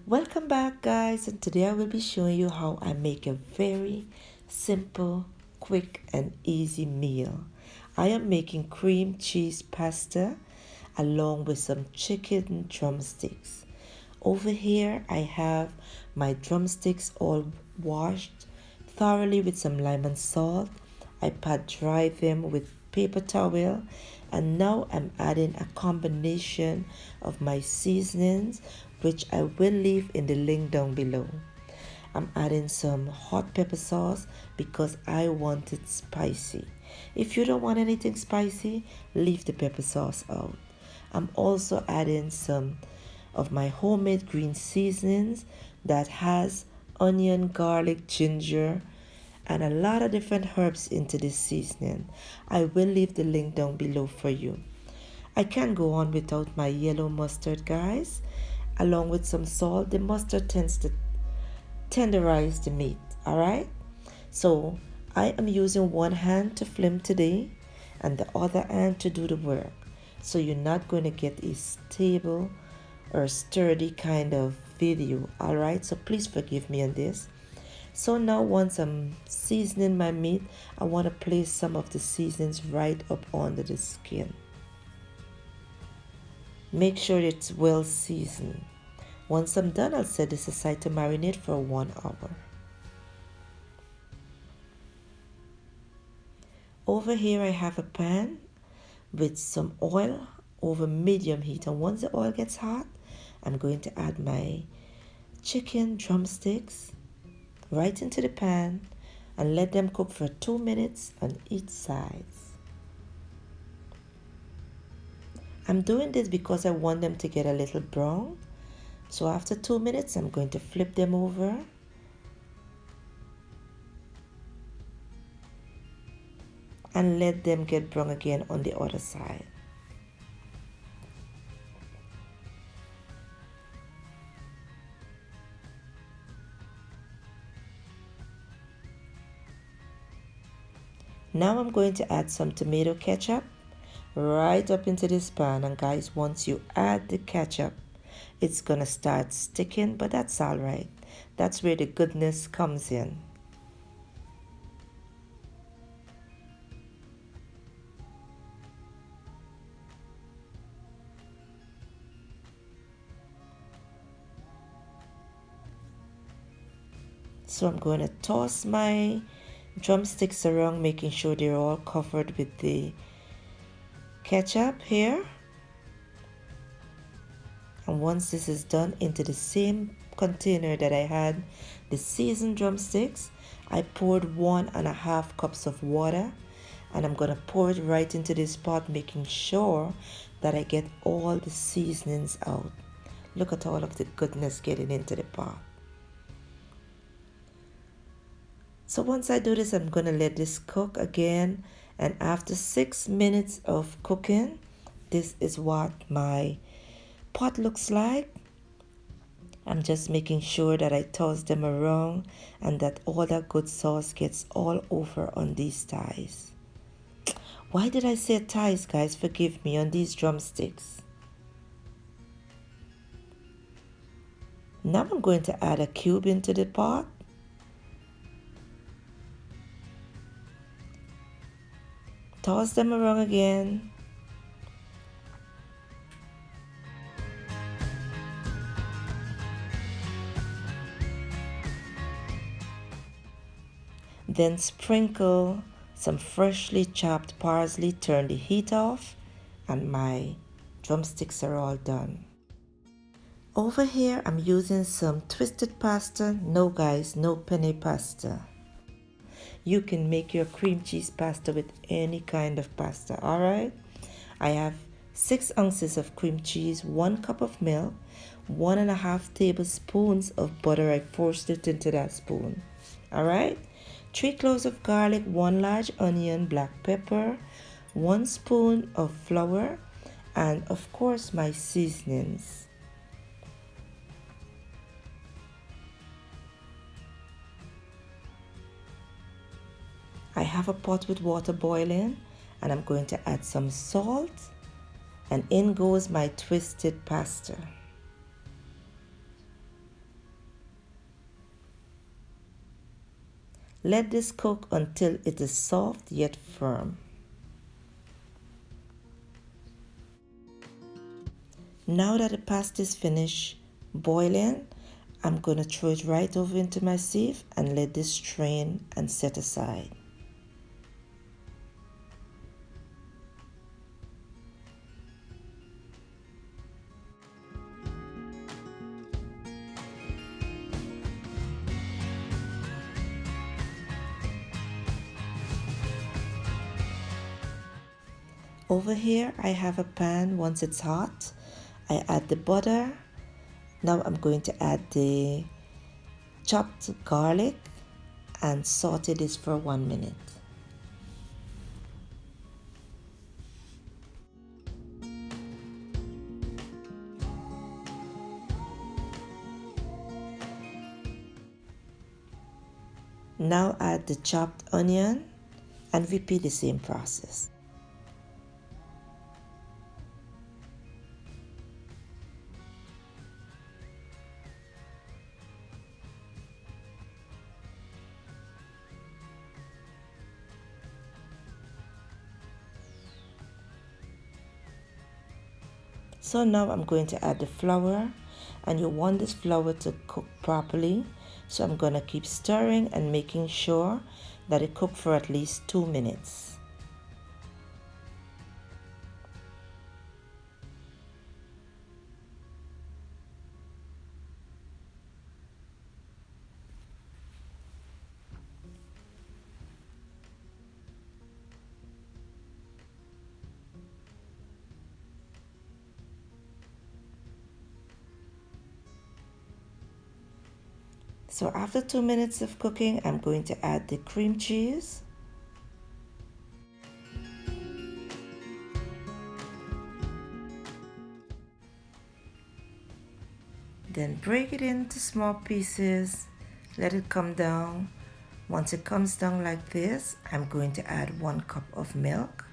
Welcome back, guys, and today I will be showing you how I make a very simple, quick and easy meal. I am making cream cheese pasta along with some chicken drumsticks. Over here I have my drumsticks all washed thoroughly with some lime and salt. I pat dry them with paper towel, and now I'm adding a combination of my seasonings, which I will leave in the link down below. I'm adding some hot pepper sauce because I want it spicy. If you don't want anything spicy, leave the pepper sauce out. I'm also adding some of my homemade green seasonings that has onion, garlic, ginger, and a lot of different herbs into this seasoning. I will leave the link down below for you. I can't go on without my yellow mustard, guys. Along with some salt, the mustard tends to tenderize the meat, alright? So I am using one hand to flame today and the other hand to do the work. So you're not going to get a stable or sturdy kind of video, alright? So please forgive me on this. So now once I'm seasoning my meat, I want to place some of the seasonings right up under the skin. Make sure it's well seasoned. Once I'm done, I'll set this aside to marinate for 1 hour. Over here I have a pan with some oil over medium heat, and once the oil gets hot, I'm going to add my chicken drumsticks right into the pan and let them cook for 2 minutes on each side. I'm doing this because I want them to get a little brown. So after 2 minutes, I'm going to flip them over and let them get brown again on the other side. Now I'm going to add some tomato ketchup right up into this pan, and guys, once you add the ketchup, it's gonna start sticking, but that's all right. That's where the goodness comes in. So I'm going to toss my drumsticks around, making sure they're all covered with the ketchup here. And once this is done, into the same container that I had the seasoned drumsticks, I poured 1.5 cups of water, and I'm gonna pour it right into this pot, making sure that I get all the seasonings out. Look at all of the goodness getting into the pot. So once I do this, I'm gonna let this cook again, and after 6 minutes of cooking, this is what my pot looks like. I'm just making sure that I toss them around and that all that good sauce gets all over on these thighs. Why did I say thighs, guys? Forgive me, on these drumsticks. Now I'm going to add a cube into the pot. Toss them around again. Then sprinkle some freshly chopped parsley, turn the heat off, and my drumsticks are all done. Over here I'm using some twisted pasta. No guys, no penne pasta. You can make your cream cheese pasta with any kind of pasta, alright? I have 6 ounces of cream cheese, 1 cup of milk, 1.5 tablespoons of butter. I forced it into that spoon, alright? 3 cloves of garlic, 1 large onion, black pepper, 1 spoon of flour, and of course my seasonings. I have a pot with water boiling, and I'm going to add some salt, and in goes my twisted pasta. Let this cook until it is soft yet firm. Now that the pasta is finished boiling, I'm going to throw it right over into my sieve and let this strain and set aside. Over here I have a pan. Once it's hot, I add the butter. Now I'm going to add the chopped garlic and saute this for 1 minute. Now add the chopped onion and repeat the same process. So now I'm going to add the flour, and you want this flour to cook properly. So I'm going to keep stirring and making sure that it cooks for at least 2 minutes. So after 2 minutes of cooking, I'm going to add the cream cheese. Then break it into small pieces, let it come down. Once it comes down like this, I'm going to add 1 cup of milk.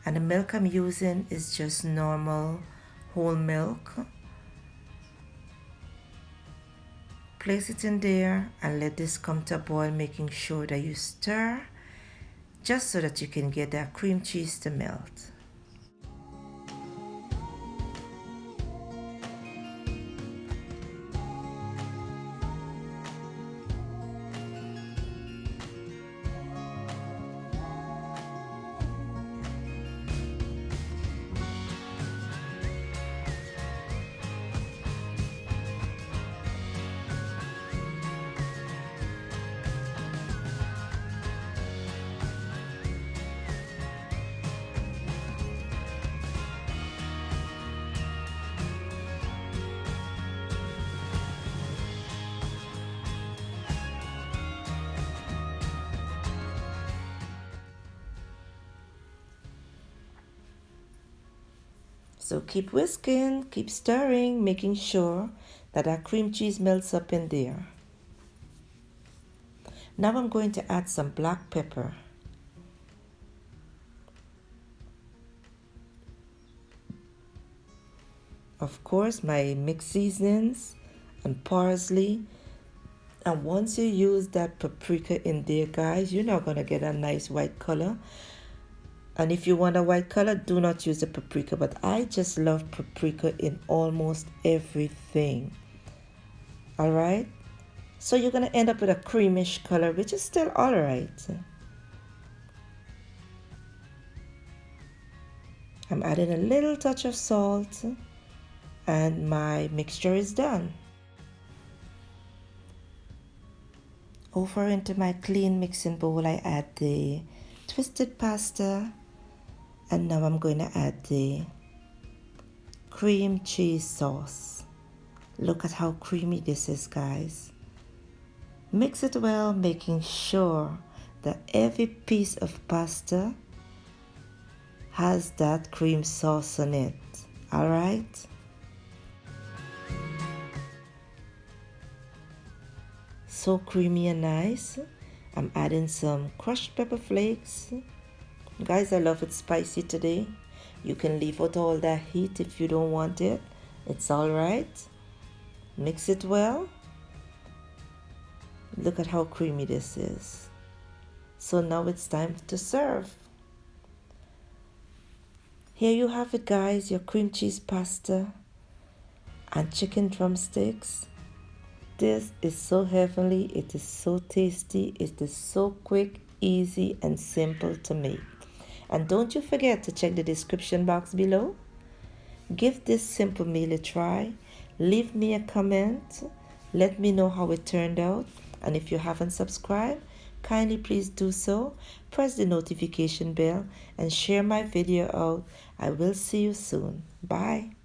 And the milk I'm using is just normal whole milk. Place it in there and let this come to a boil, making sure that you stir just so that you can get that cream cheese to melt. So keep whisking, keep stirring, making sure that our cream cheese melts up in there. Now I'm going to add some black pepper. Of course, my mixed seasonings and parsley. And once you use that paprika in there, guys, you're not going to get a nice white color. And if you want a white color, do not use the paprika. But I just love paprika in almost everything. All right? So you're going to end up with a creamish color, which is still all right. I'm adding a little touch of salt. And my mixture is done. Over into my clean mixing bowl, I add the twisted pasta. And now I'm going to add the cream cheese sauce. Look at how creamy this is, guys. Mix it well, making sure that every piece of pasta has that cream sauce on it. All right? So creamy and nice. I'm adding some crushed pepper flakes. Guys, I love it spicy today. You can leave out all that heat if you don't want it. It's all right. Mix it well. Look at how creamy this is. So now it's time to serve. Here you have it, guys, your cream cheese pasta and chicken drumsticks. This is so heavenly, it is so tasty, it is so quick, easy, and simple to make. And don't you forget to check the description box below. Give this simple meal a try. Leave me a comment. Let me know how it turned out. And if you haven't subscribed, kindly please do so. Press the notification bell and share my video out. I will see you soon. Bye.